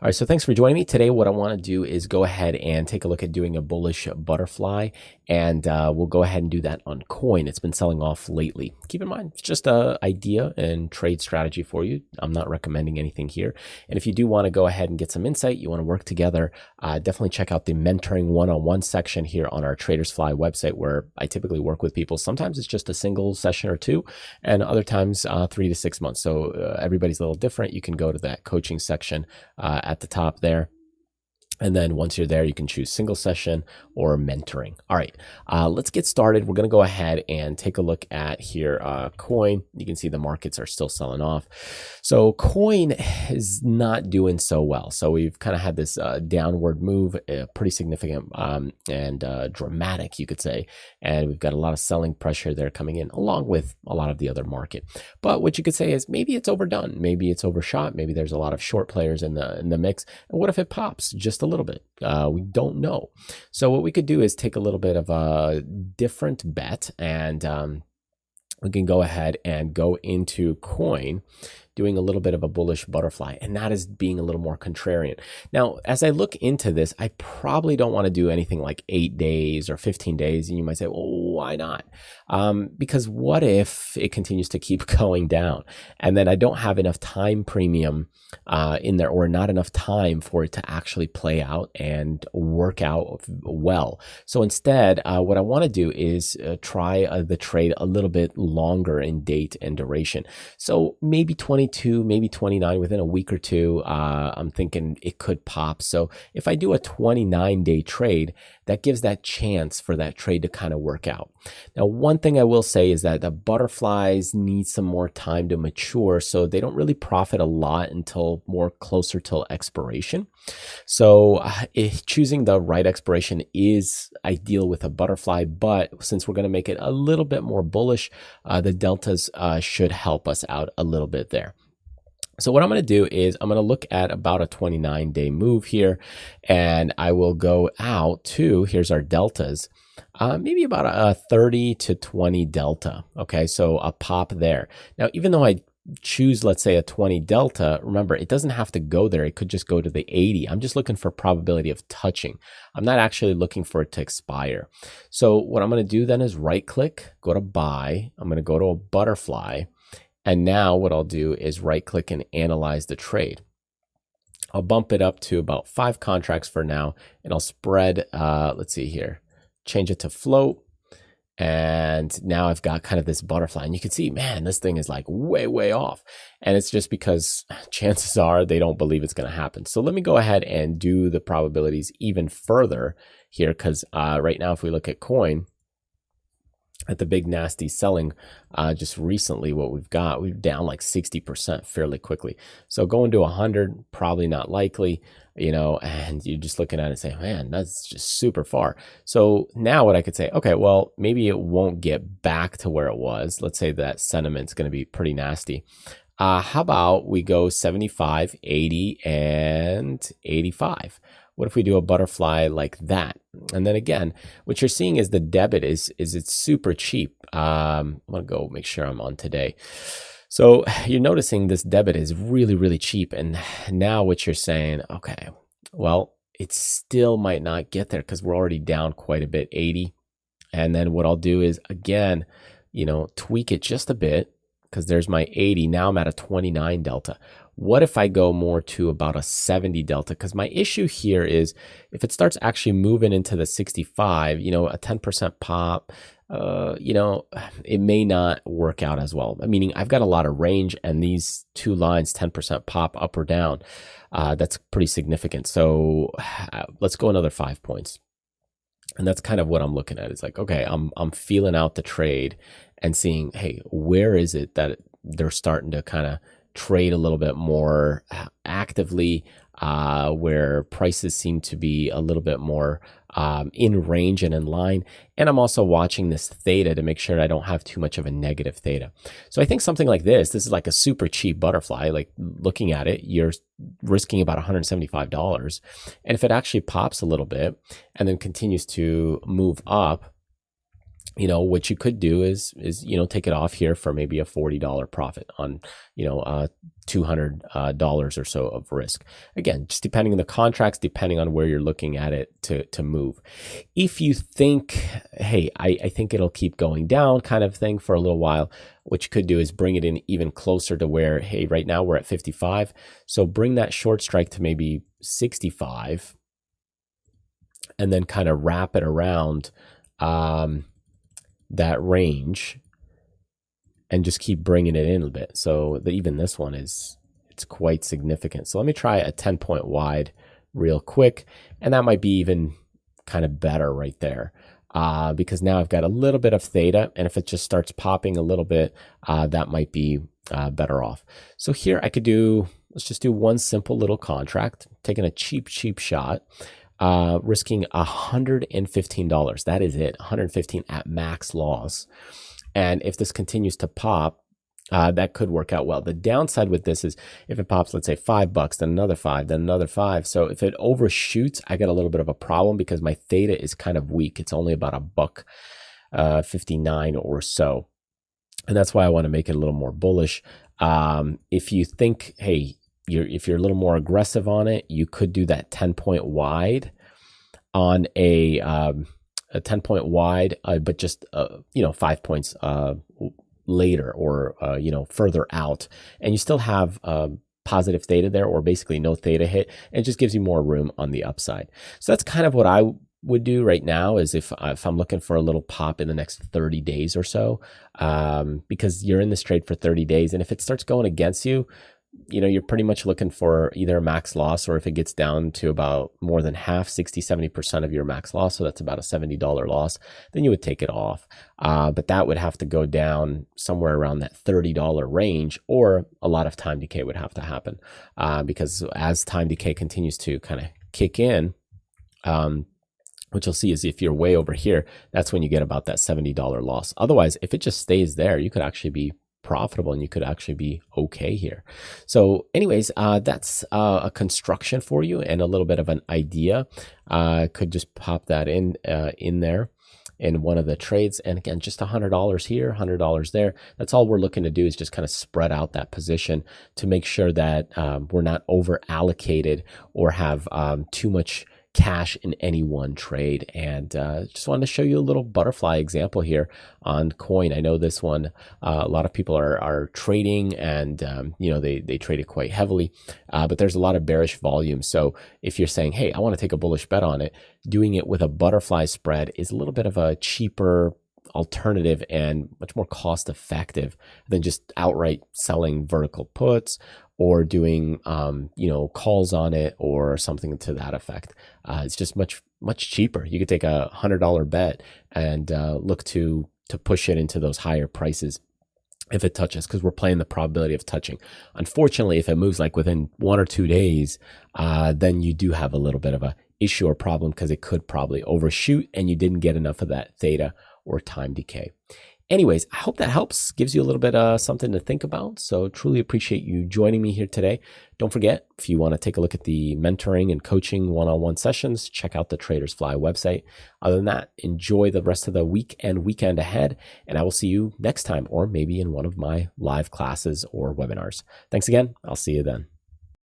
All right, so thanks for joining me. Today, what I want to do is go ahead and take a look at doing a bullish butterfly, and we'll go ahead and do that on coin. It's been selling off lately. Keep in mind, it's just an idea and trade strategy for you. I'm not recommending anything here. And if you do want to go ahead and get some insight, you want to work together, definitely check out the mentoring one-on-one section here on our Traders Fly website, where I typically work with people. Sometimes it's just a single session or two, and other times 3 to 6 months. So everybody's a little different. You can go to that coaching section at the top there. And then once you're there, you can choose single session or mentoring. All right, let's get started. We're going to go ahead and take a look at here coin. You can see the markets are still selling off. So coin is not doing so well. So we've kind of had this downward move, pretty significant and dramatic, you could say. And we've got a lot of selling pressure there coming in, along with a lot of the other market. But what you could say is maybe it's overdone. Maybe it's overshot. Maybe there's a lot of short players in the mix. And what if it pops just a little bit? We don't know. So what we could do is take a little bit of a different bet, and we can go ahead and go into coin, doing a little bit of a bullish butterfly, and that is being a little more contrarian. Now, as I look into this, I probably don't want to do anything like 8 days or 15 days. And you might say, well, why not? Because what if it continues to keep going down, and then I don't have enough time premium in there, or not enough time for it to actually play out and work out well. So instead, what I want to do is try the trade a little bit longer in date and duration. So maybe 22, maybe 29 within a week or two. I'm thinking it could pop. So if I do a 29-day trade, that gives that chance for that trade to kind of work out. Now, one thing I will say is that the butterflies need some more time to mature, so they don't really profit a lot until more closer till expiration. So choosing the right expiration is ideal with a butterfly, but since we're going to make it a little bit more bullish, the deltas should help us out a little bit there. So what I'm going to do is I'm going to look at about a 29-day move here, and I will go out to, here's our deltas, maybe about a 30 to 20 delta. Okay, so a pop there. Now, even though I choose, let's say, a 20 delta, remember, it doesn't have to go there. It could just go to the 80. I'm just looking for probability of touching. I'm not actually looking for it to expire. So what I'm going to do then is right click, go to buy. I'm going to go to a butterfly. And now what I'll do is right click and analyze the trade. I'll bump it up to about 5 contracts for now, and I'll spread, let's see here, change it to float. And now I've got kind of this butterfly, and you can see, man, this thing is like way off. And it's just because chances are they don't believe it's going to happen. So let me go ahead and do the probabilities even further here, because right now, if we look at coin, at the big nasty selling just recently, what we're down like 60% fairly quickly. So going to 100, probably not likely, you know, and you're just looking at it and saying, man, that's just super far. So now what I could say, okay, well, maybe it won't get back to where it was. Let's say that sentiment's going to be pretty nasty. How about we go 75, 80, and 85? What if we do a butterfly like that? And then again, what you're seeing is the debit is it's super cheap. I'm gonna go make sure I'm on today. So you're noticing this debit is really cheap. And now what you're saying, okay, well, it still might not get there because we're already down quite a bit, 80. And then what I'll do is, again, you know, tweak it just a bit, because there's my 80. Now I'm at a 29 delta. What if I go more to about a 70 delta? Because my issue here is if it starts actually moving into the 65, you know, a 10% pop, you know, it may not work out as well. Meaning I've got a lot of range, and these two lines, 10% pop up or down, that's pretty significant. So let's go another 5 points. And that's kind of what I'm looking at. It's like, okay, I'm feeling out the trade and seeing, hey, where is it that they're starting to kind of trade a little bit more actively, where prices seem to be a little bit more in range and in line. And I'm also watching this theta to make sure I don't have too much of a negative theta. So I think something like this is like a super cheap butterfly. Like looking at it, you're risking about $175. And if it actually pops a little bit and then continues to move up, what you could do is take it off here for maybe a $40 profit on, $200 or so of risk. Again, just depending on the contracts, depending on where you're looking at it to move. If you think, hey, I think it'll keep going down kind of thing for a little while, what you could do is bring it in even closer to where, hey, right now we're at 55. So bring that short strike to maybe 65 and then kind of wrap it around that range and just keep bringing it in a bit. So even this one it's quite significant. So let me try a 10-point wide real quick, and that might be even kind of better right there, because now I've got a little bit of theta, and if it just starts popping a little bit, that might be better off. So here I could let's just do one simple little contract, taking a cheap shot, risking $115. That is it, 115 at max loss. And if this continues to pop, that could work out well. The downside with this is if it pops, let's say $5, then another 5, then another 5. So if it overshoots, I get a little bit of a problem because my theta is kind of weak. It's only about $1.59 or so. And that's why I want to make it a little more bullish. If you think, hey, if you're a little more aggressive on it, you could do that 10-point wide on a 10-point wide, but just 5 points later, or further out, and you still have positive theta there, or basically no theta hit, and it just gives you more room on the upside. So that's kind of what I would do right now, is if I'm looking for a little pop in the next 30 days or so, because you're in this trade for 30 days, and if it starts going against you, you're pretty much looking for either a max loss, or if it gets down to about more than half, 60-70% of your max loss, so that's about a $70 loss, then you would take it off. But that would have to go down somewhere around that $30 range, or a lot of time decay would have to happen, because as time decay continues to kind of kick in, what you'll see is if you're way over here, that's when you get about that $70 loss. Otherwise, if it just stays there, you could actually be profitable, and you could actually be okay here. So anyways, that's a construction for you and a little bit of an idea. Could just pop that in there in one of the trades, and again, just $100 here, $100 there. That's all we're looking to do, is just kind of spread out that position to make sure that we're not over allocated or have too much cash in any one trade. And just wanted to show you a little butterfly example here on coin. I know this one, a lot of people are trading, and they trade it quite heavily, but there's a lot of bearish volume. So if you're saying, hey, I want to take a bullish bet on it, doing it with a butterfly spread is a little bit of a cheaper alternative and much more cost effective than just outright selling vertical puts or doing calls on it or something to that effect. It's just much cheaper. You could take a $100 bet and look to push it into those higher prices if it touches, because we're playing the probability of touching. Unfortunately, if it moves like within 1 or 2 days, then you do have a little bit of a issue or problem, because it could probably overshoot and you didn't get enough of that theta or time decay. Anyways, I hope that helps, gives you a little bit something to think about. So truly appreciate you joining me here today. Don't forget, if you want to take a look at the mentoring and coaching one-on-one sessions, check out the Traders Fly website. Other than that, enjoy the rest of the week and weekend ahead, and I will see you next time, or maybe in one of my live classes or webinars. Thanks again. I'll see you then.